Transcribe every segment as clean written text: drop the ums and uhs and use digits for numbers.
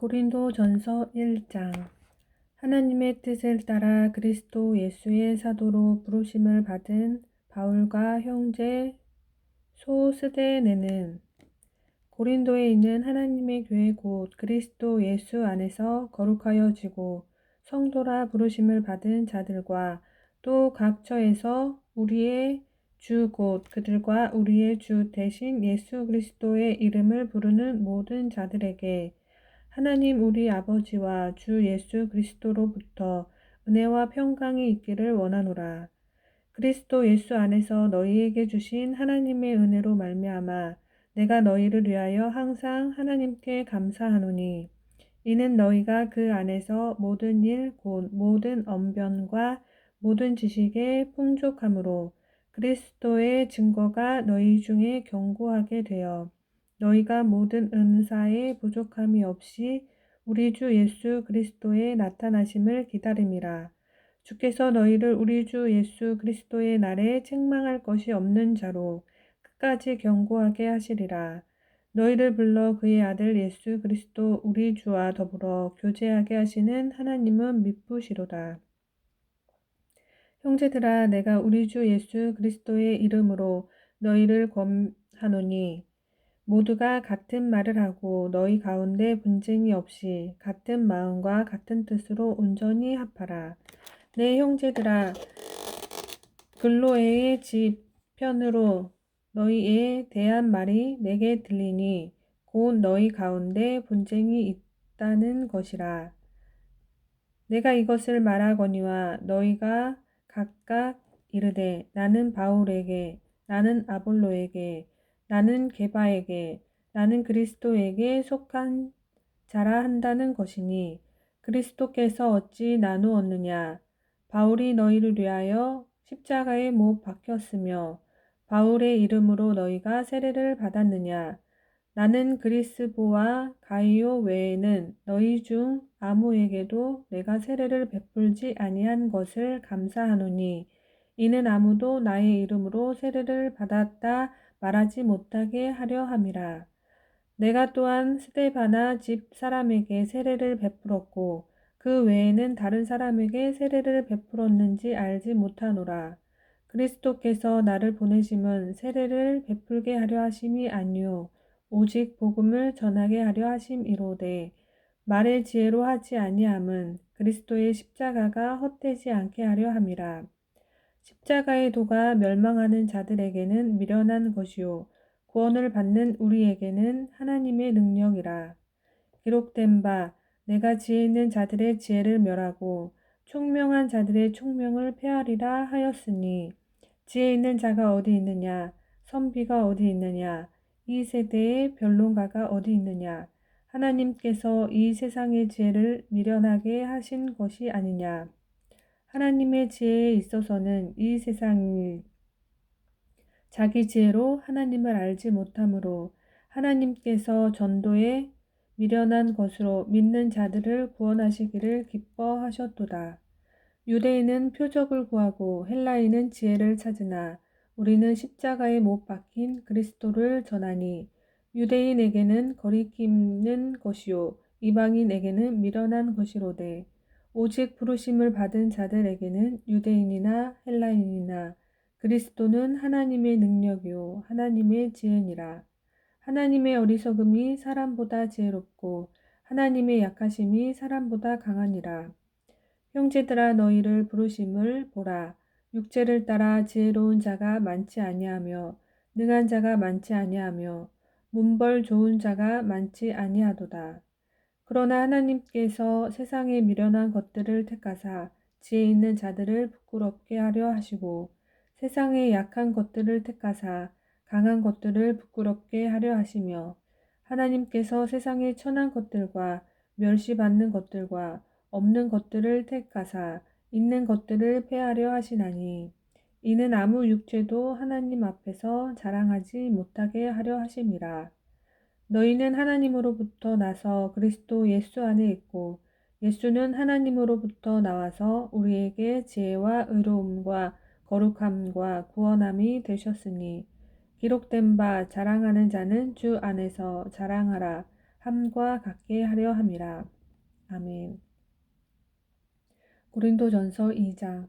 고린도전서 1장. 하나님의 뜻을 따라 그리스도 예수의 사도로 부르심을 받은 바울과 형제 소스데네는 고린도에 있는 하나님의 교회 곧 그리스도 예수 안에서 거룩하여지고 성도라 부르심을 받은 자들과 또 각 처에서 우리의 주 곧 그들과 우리의 주 대신 예수 그리스도의 이름을 부르는 모든 자들에게 하나님 우리 아버지와 주 예수 그리스도로부터 은혜와 평강이 있기를 원하노라. 그리스도 예수 안에서 너희에게 주신 하나님의 은혜로 말미암아 내가 너희를 위하여 항상 하나님께 감사하노니 이는 너희가 그 안에서 모든 일 곧 모든 언변과 모든 지식에 풍족함으로 그리스도의 증거가 너희 중에 견고하게 되어 너희가 모든 은사에 부족함이 없이 우리 주 예수 그리스도의 나타나심을 기다림이라. 주께서 너희를 우리 주 예수 그리스도의 날에 책망할 것이 없는 자로 끝까지 견고하게 하시리라. 너희를 불러 그의 아들 예수 그리스도 우리 주와 더불어 교제하게 하시는 하나님은 미쁘시로다. 형제들아, 내가 우리 주 예수 그리스도의 이름으로 너희를 권하노니 모두가 같은 말을 하고 너희 가운데 분쟁이 없이 같은 마음과 같은 뜻으로 온전히 합하라. 내 형제들아, 글로에의 집 편으로 너희에 대한 말이 내게 들리니 곧 너희 가운데 분쟁이 있다는 것이라. 내가 이것을 말하거니와 너희가 각각 이르되 나는 바울에게, 나는 아볼로에게, 나는 게바에게, 나는 그리스도에게 속한 자라 한다는 것이니 그리스도께서 어찌 나누었느냐? 바울이 너희를 위하여 십자가에 못 박혔으며 바울의 이름으로 너희가 세례를 받았느냐? 나는 그리스보와 가이오 외에는 너희 중 아무에게도 내가 세례를 베풀지 아니한 것을 감사하노니 이는 아무도 나의 이름으로 세례를 받았다 말하지 못하게 하려 함이라. 내가 또한 스데바나 집 사람에게 세례를 베풀었고 그 외에는 다른 사람에게 세례를 베풀었는지 알지 못하노라. 그리스도께서 나를 보내심은 세례를 베풀게 하려 하심이 아니요 오직 복음을 전하게 하려 하심이로되 말의 지혜로 하지 아니함은 그리스도의 십자가가 헛되지 않게 하려 함이라. 십자가의 도가 멸망하는 자들에게는 미련한 것이요 구원을 받는 우리에게는 하나님의 능력이라. 기록된 바 내가 지혜 있는 자들의 지혜를 멸하고 총명한 자들의 총명을 폐하리라 하였으니 지혜 있는 자가 어디 있느냐? 선비가 어디 있느냐? 이 세대의 변론가가 어디 있느냐? 하나님께서 이 세상의 지혜를 미련하게 하신 것이 아니냐? 하나님의 지혜에 있어서는 이 세상이 자기 지혜로 하나님을 알지 못하므로 하나님께서 전도에 미련한 것으로 믿는 자들을 구원하시기를 기뻐하셨도다. 유대인은 표적을 구하고 헬라인은 지혜를 찾으나 우리는 십자가에 못 박힌 그리스도를 전하니 유대인에게는 거리끼는 것이요 이방인에게는 미련한 것이로되 오직 부르심을 받은 자들에게는 유대인이나 헬라인이나 그리스도는 하나님의 능력이요 하나님의 지혜니라. 하나님의 어리석음이 사람보다 지혜롭고 하나님의 약하심이 사람보다 강하니라. 형제들아 너희를 부르심을 보라. 육체를 따라 지혜로운 자가 많지 아니하며 능한 자가 많지 아니하며 문벌 좋은 자가 많지 아니하도다. 그러나 하나님께서 세상의 미련한 것들을 택하사 지혜 있는 자들을 부끄럽게 하려 하시고 세상의 약한 것들을 택하사 강한 것들을 부끄럽게 하려 하시며 하나님께서 세상의 천한 것들과 멸시받는 것들과 없는 것들을 택하사 있는 것들을 폐하려 하시나니 이는 아무 육체도 하나님 앞에서 자랑하지 못하게 하려 하심이라. 너희는 하나님으로부터 나서 그리스도 예수 안에 있고 예수는 하나님으로부터 나와서 우리에게 지혜와 의로움과 거룩함과 구원함이 되셨으니 기록된 바 자랑하는 자는 주 안에서 자랑하라 함과 같게 하려 함이라. 아멘. 고린도전서 2장.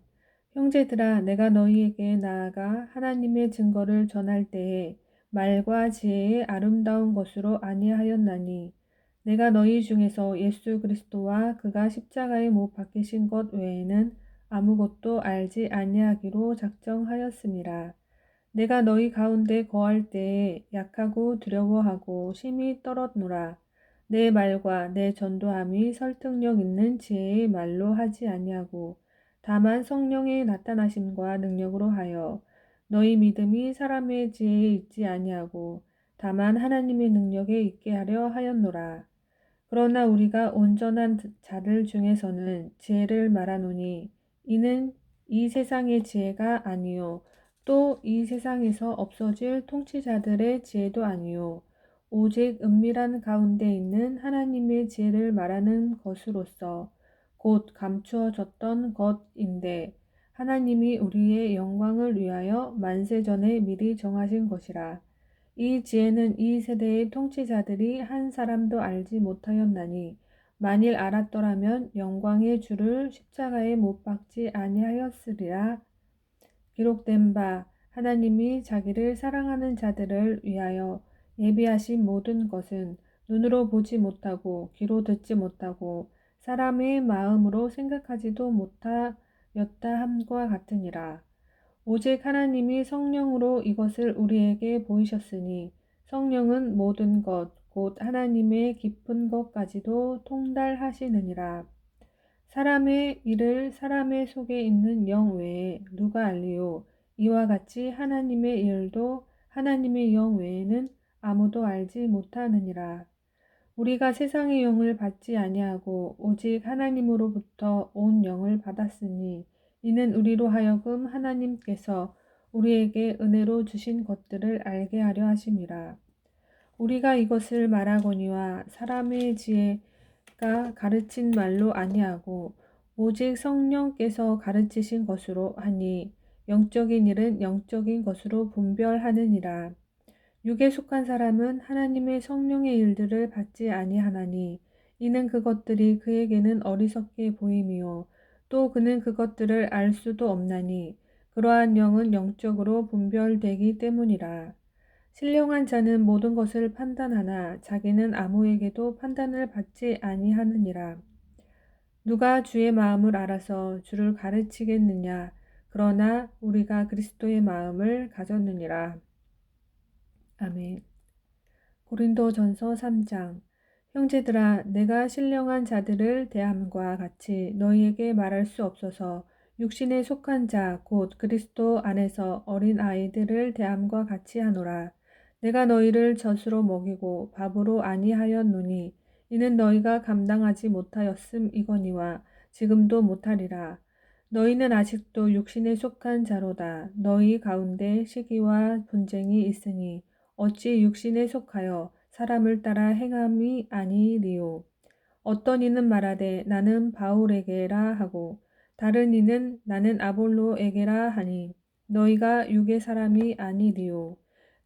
형제들아, 내가 너희에게 나아가 하나님의 증거를 전할 때에 말과 지혜의 아름다운 것으로 아니하였나니 내가 너희 중에서 예수 그리스도와 그가 십자가에 못 박히신 것 외에는 아무것도 알지 아니하기로 작정하였음이라. 내가 너희 가운데 거할 때에 약하고 두려워하고 심히 떨었노라. 내 말과 내 전도함이 설득력 있는 지혜의 말로 하지 아니하고 다만 성령의 나타나심과 능력으로 하여 너희 믿음이 사람의 지혜에 있지 아니하고 다만 하나님의 능력에 있게 하려 하였노라. 그러나 우리가 온전한 자들 중에서는 지혜를 말하노니 이는 이 세상의 지혜가 아니요 또 이 세상에서 없어질 통치자들의 지혜도 아니요 오직 은밀한 가운데 있는 하나님의 지혜를 말하는 것으로서 곧 감추어졌던 것인데 하나님이 우리의 영광을 위하여 만세전에 미리 정하신 것이라. 이 지혜는 이 세대의 통치자들이 한 사람도 알지 못하였나니 만일 알았더라면 영광의 주를 십자가에 못 박지 아니하였으리라. 기록된 바 하나님이 자기를 사랑하는 자들을 위하여 예비하신 모든 것은 눈으로 보지 못하고 귀로 듣지 못하고 사람의 마음으로 생각하지도 못하였다 함과 같으니라. 오직 하나님이 성령으로 이것을 우리에게 보이셨으니 성령은 모든 것, 곧 하나님의 깊은 것까지도 통달하시느니라. 사람의 일을 사람의 속에 있는 영 외에 누가 알리요? 이와 같이 하나님의 일도 하나님의 영 외에는 아무도 알지 못하느니라. 우리가 세상의 영을 받지 아니하고 오직 하나님으로부터 온 영을 받았으니 이는 우리로 하여금 하나님께서 우리에게 은혜로 주신 것들을 알게 하려 하심이라. 우리가 이것을 말하거니와 사람의 지혜가 가르친 말로 아니하고 오직 성령께서 가르치신 것으로 하니 영적인 일은 영적인 것으로 분별하느니라. 육에 속한 사람은 하나님의 성령의 일들을 받지 아니하나니 이는 그것들이 그에게는 어리석게 보임이요 또 그는 그것들을 알 수도 없나니 그러한 영은 영적으로 분별되기 때문이라. 신령한 자는 모든 것을 판단하나 자기는 아무에게도 판단을 받지 아니하느니라. 누가 주의 마음을 알아서 주를 가르치겠느냐? 그러나 우리가 그리스도의 마음을 가졌느니라. 아멘. 고린도전서 3장. 형제들아, 내가 신령한 자들을 대함과 같이 너희에게 말할 수 없어서 육신에 속한 자, 곧 그리스도 안에서 어린 아이들을 대함과 같이 하노라. 내가 너희를 젖으로 먹이고 밥으로 아니하였노니 이는 너희가 감당하지 못하였음이거니와 지금도 못하리라. 너희는 아직도 육신에 속한 자로다. 너희 가운데 시기와 분쟁이 있으니 어찌 육신에 속하여 사람을 따라 행함이 아니리요. 어떤 이는 말하되 나는 바울에게라 하고 다른 이는 나는 아볼로에게라 하니 너희가 육의 사람이 아니리요.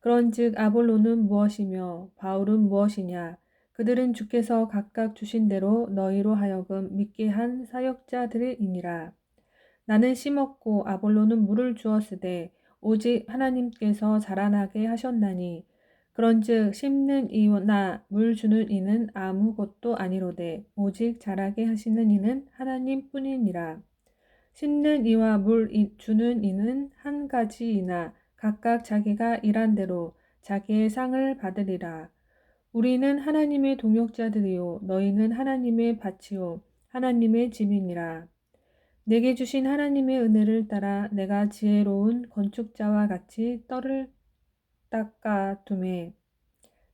그런즉 아볼로는 무엇이며 바울은 무엇이냐? 그들은 주께서 각각 주신 대로 너희로 하여금 믿게 한 사역자들이니라. 나는 심었고 아볼로는 물을 주었으되 오직 하나님께서 자라나게 하셨나니 그런즉 심는 이나 물 주는 이는 아무것도 아니로되 오직 자라게 하시는 이는 하나님뿐이니라. 심는 이와 물 주는 이는 한 가지이나 각각 자기가 일한 대로 자기의 상을 받으리라. 우리는 하나님의 동역자들이요 너희는 하나님의 밭이요 하나님의 집이니라. 내게 주신 하나님의 은혜를 따라 내가 지혜로운 건축자와 같이 떨을 닦아둠에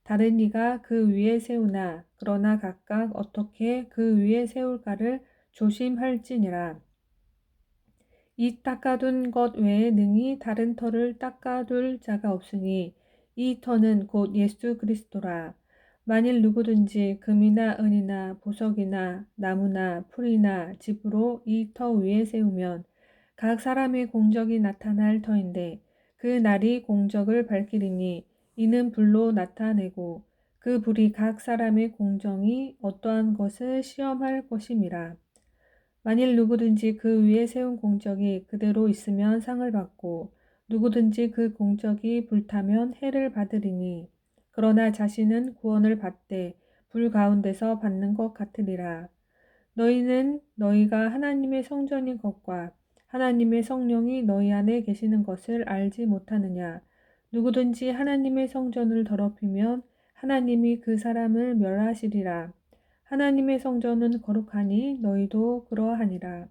다른 이가 그 위에 세우나 그러나 각각 어떻게 그 위에 세울까를 조심할지니라. 이 닦아둔 것 외에 능히 다른 터를 닦아둘 자가 없으니 이 터는 곧 예수 그리스도라. 만일 누구든지 금이나 은이나 보석이나 나무나 풀이나 집으로 이 터 위에 세우면 각 사람의 공적이 나타날 터인데 그 날이 공적을 밝히리니 이는 불로 나타내고 그 불이 각 사람의 공정이 어떠한 것을 시험할 것임이라. 만일 누구든지 그 위에 세운 공적이 그대로 있으면 상을 받고 누구든지 그 공적이 불타면 해를 받으리니 그러나 자신은 구원을 받되 불 가운데서 받는 것 같으리라. 너희는 너희가 하나님의 성전인 것과 하나님의 성령이 너희 안에 계시는 것을 알지 못하느냐. 누구든지 하나님의 성전을 더럽히면 하나님이 그 사람을 멸하시리라. 하나님의 성전은 거룩하니 너희도 그러하니라.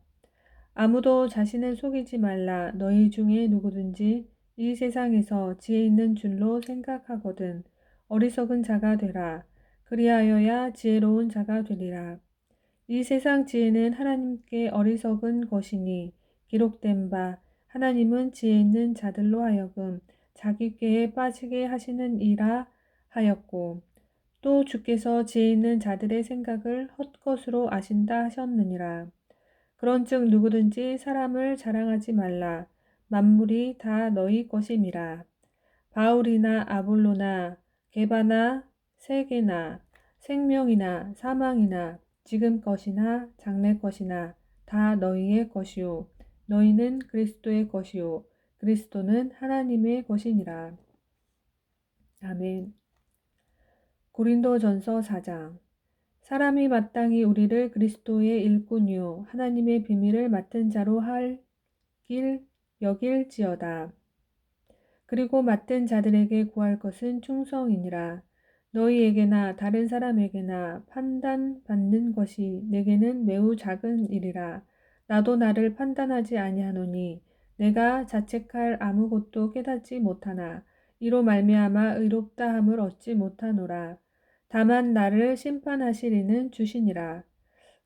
아무도 자신을 속이지 말라. 너희 중에 누구든지 이 세상에서 지혜 있는 줄로 생각하거든 어리석은 자가 되라. 그리하여야 지혜로운 자가 되리라. 이 세상 지혜는 하나님께 어리석은 것이니 기록된 바 하나님은 지혜 있는 자들로 하여금 자기 꾀에 빠지게 하시는 이라 하였고 또 주께서 지혜 있는 자들의 생각을 헛것으로 아신다 하셨느니라. 그런즉 누구든지 사람을 자랑하지 말라. 만물이 다 너희 것임이라. 바울이나 아볼로나 게바나 세게나 생명이나 사망이나 지금 것이나 장래 것이나 다 너희의 것이요 너희는 그리스도의 것이요 그리스도는 하나님의 것이니라. 아멘. 고린도전서 4장. 사람이 마땅히 우리를 그리스도의 일꾼이요 하나님의 비밀을 맡은 자로 할 길 여길지어다. 그리고 맡은 자들에게 구할 것은 충성이니라. 너희에게나 다른 사람에게나 판단받는 것이 내게는 매우 작은 일이라. 나도 나를 판단하지 아니하노니 내가 자책할 아무것도 깨닫지 못하나 이로 말미암아 의롭다함을 얻지 못하노라. 다만 나를 심판하실 이는 주시니라.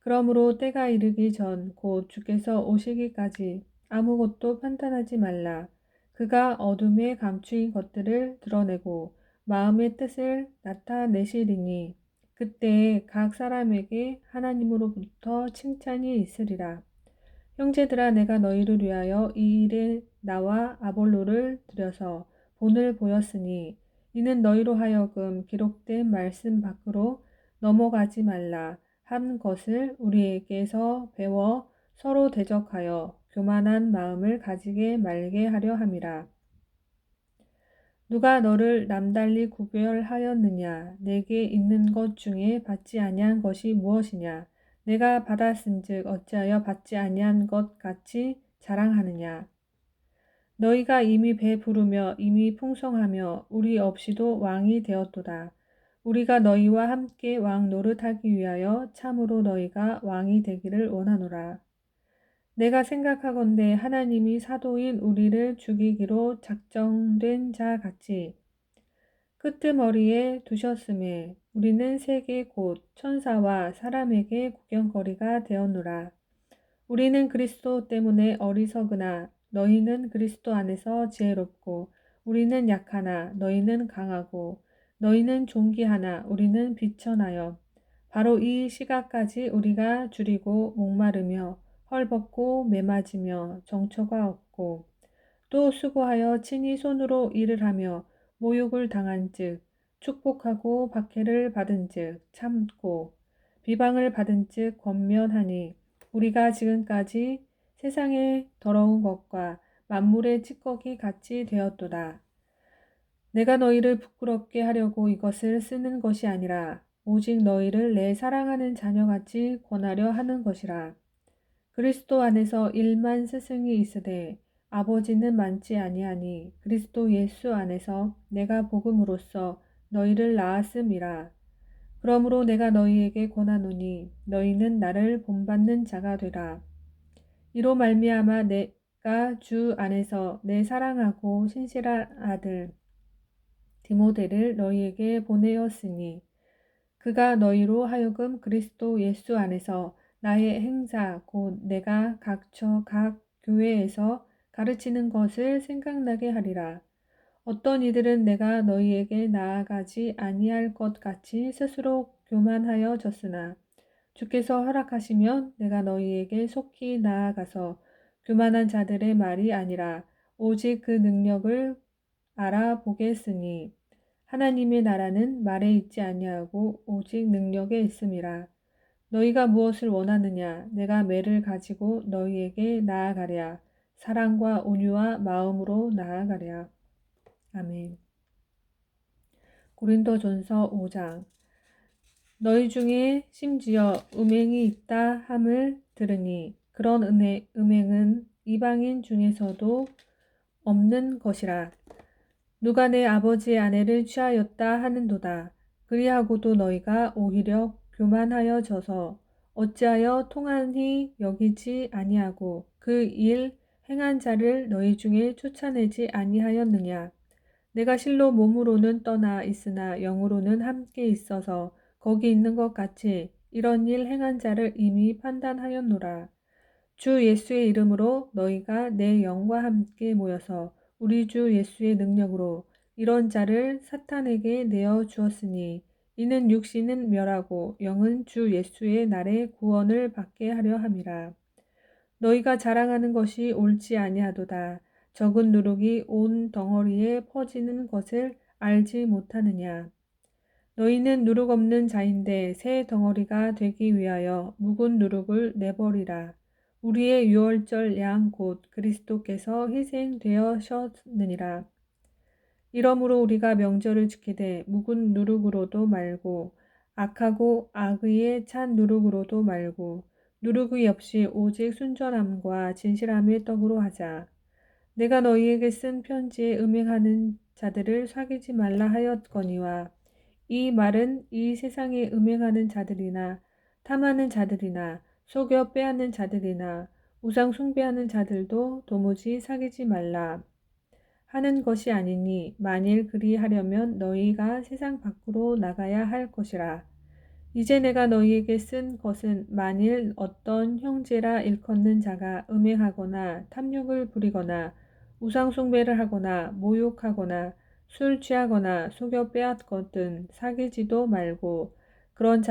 그러므로 때가 이르기 전 곧 주께서 오시기까지 아무것도 판단하지 말라. 그가 어둠에 감추인 것들을 드러내고 마음의 뜻을 나타내시리니 그때에 각 사람에게 하나님으로부터 칭찬이 있으리라. 형제들아 내가 너희를 위하여 이 일에 나와 아볼로를 들여서 본을 보였으니 이는 너희로 하여금 기록된 말씀 밖으로 넘어가지 말라 한 것을 우리에게서 배워 서로 대적하여 교만한 마음을 가지게 말게 하려 함이라. 누가 너를 남달리 구별하였느냐? 내게 있는 것 중에 받지 아니한 것이 무엇이냐? 내가 받았은즉 어찌하여 받지 아니한 것 같이 자랑하느냐? 너희가 이미 배부르며 이미 풍성하며 우리 없이도 왕이 되었도다. 우리가 너희와 함께 왕 노릇하기 위하여 참으로 너희가 왕이 되기를 원하노라. 내가 생각하건대 하나님이 사도인 우리를 죽이기로 작정된 자 같이 끄트머리에 두셨음에 우리는 세계 곧 천사와 사람에게 구경거리가 되었노라. 우리는 그리스도 때문에 어리석으나 너희는 그리스도 안에서 지혜롭고 우리는 약하나 너희는 강하고 너희는 존귀하나 우리는 비천하여 바로 이 시각까지 우리가 줄이고 목마르며 헐벗고 매맞으며 정처가 없고 또 수고하여 친히 손으로 일을 하며 모욕을 당한즉 축복하고 박해를 받은즉 참고 비방을 받은즉 권면하니 우리가 지금까지 세상의 더러운 것과 만물의 찌꺼기 같이 되었도다. 내가 너희를 부끄럽게 하려고 이것을 쓰는 것이 아니라 오직 너희를 내 사랑하는 자녀같이 권하려 하는 것이라. 그리스도 안에서 1만 스승이 있으되 아버지는 많지 아니하니 그리스도 예수 안에서 내가 복음으로써 너희를 낳았음이라. 그러므로 내가 너희에게 권하노니 너희는 나를 본받는 자가 되라. 이로 말미암아 내가 주 안에서 내 사랑하고 신실한 아들 디모데를 너희에게 보내었으니 그가 너희로 하여금 그리스도 예수 안에서 나의 행사 곧 내가 각처 각 교회에서 가르치는 것을 생각나게 하리라. 어떤 이들은 내가 너희에게 나아가지 아니할 것 같이 스스로 교만하여 졌으나 주께서 허락하시면 내가 너희에게 속히 나아가서 교만한 자들의 말이 아니라 오직 그 능력을 알아보겠으니 하나님의 나라는 말에 있지 아니하고 오직 능력에 있음이라. 너희가 무엇을 원하느냐? 내가 매를 가지고 너희에게 나아가랴. 사랑과 온유와 마음으로 나아가랴. 아멘. 고린도전서 5장. 너희 중에 심지어 음행이 있다 함을 들으니 그런 음행은 이방인 중에서도 없는 것이라. 누가 내 아버지의 아내를 취하였다 하는도다. 그리하고도 너희가 오히려 교만하여져서 어찌하여 통한히 여기지 아니하고 그 일 행한 자를 너희 중에 쫓아내지 아니하였느냐. 내가 실로 몸으로는 떠나 있으나 영으로는 함께 있어서 거기 있는 것 같이 이런 일 행한 자를 이미 판단하였노라. 주 예수의 이름으로 너희가 내 영과 함께 모여서 우리 주 예수의 능력으로 이런 자를 사탄에게 내어 주었으니 이는 육신은 멸하고 영은 주 예수의 날에 구원을 받게 하려 함이라. 너희가 자랑하는 것이 옳지 아니하도다. 적은 누룩이 온 덩어리에 퍼지는 것을 알지 못하느냐. 너희는 누룩 없는 자인데 새 덩어리가 되기 위하여 묵은 누룩을 내버리라. 우리의 유월절 양 곧 그리스도께서 희생되어셨느니라. 이러므로 우리가 명절을 지키되 묵은 누룩으로도 말고 악하고 악의에 찬 누룩으로도 말고 누룩의 없이 오직 순전함과 진실함의 떡으로 하자. 내가 너희에게 쓴 편지에 음행하는 자들을 사귀지 말라 하였거니와 이 말은 이 세상에 음행하는 자들이나 탐하는 자들이나 속여 빼앗는 자들이나 우상 숭배하는 자들도 도무지 사귀지 말라 하는 것이 아니니 만일 그리하려면 너희가 세상 밖으로 나가야 할 것이라. 이제 내가 너희에게 쓴 것은 만일 어떤 형제라 일컫는 자가 음행하거나 탐욕을 부리거나 우상 숭배를 하거나 모욕하거나 술 취하거나 속여 빼앗거든 사귀지도 말고 그런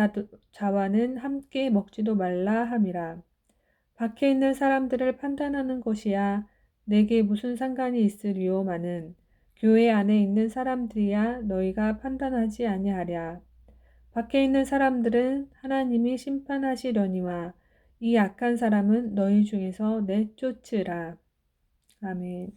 자와는 함께 먹지도 말라 함이라. 밖에 있는 사람들을 판단하는 것이야 내게 무슨 상관이 있으리요마는 교회 안에 있는 사람들이야 너희가 판단하지 아니하랴. 밖에 있는 사람들은 하나님이 심판하시려니와 이 악한 사람은 너희 중에서 내쫓으라. 아멘.